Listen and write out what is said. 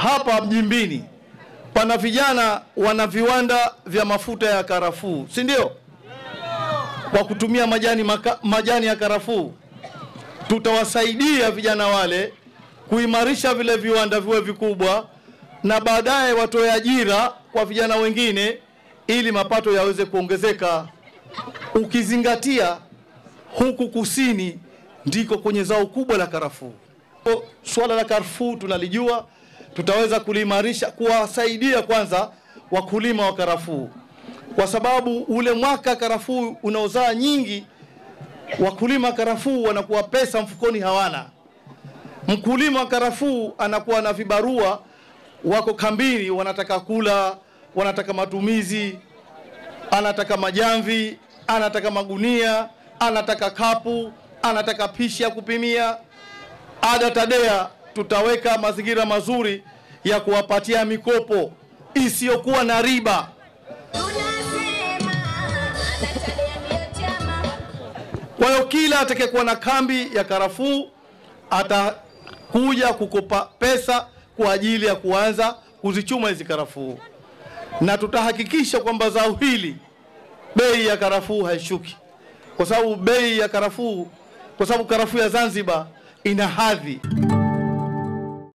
hapa Mjimbini pana vijana wana viwanda vya mafuta ya karafuu, si ndio? Kwa kutumia majani ya karafuu. Tutawasaidia vijana wale kuimarisha vile viwanda viwe vikubwa na baadaye watoe ajira kwa vijana wengine ili mapato yaweze kuongezeka. Ukizingatia huku kusini ndiko kwenye zao kubwa la karafuu. Swala la karafuu tunalijua, tutaweza kuliimarisha, kuwasaidia kwanza wakulima wa karafuu. Kwa sababu ule mwaka karafuu unaozaa nyingi, wakulima karafuu wanakuwa pesa mfukoni hawana. Mkulima wa karafuu anakuwa na vibarua, wako kambini, wanataka kula, wanataka matumizi, anataka majamvi, anataka magunia, anataka kapu, anataka pishi ya kupimia. Ada TADEA tutaweka mazingira mazuri ya kuwapatia mikopo isiyokuwa na riba. Kwa hiyo kila atakayekuwa na kambi ya karafuu atakuja kukopa pesa kwa ajili ya kuanza kuzichuma hizi karafuu. Na tutahakikisha kwamba zao hili bei ya karafuu haishuki. Kwa sababu bei ya karafuu, kwa sababu karafuu ya Zanzibar ina hadhi.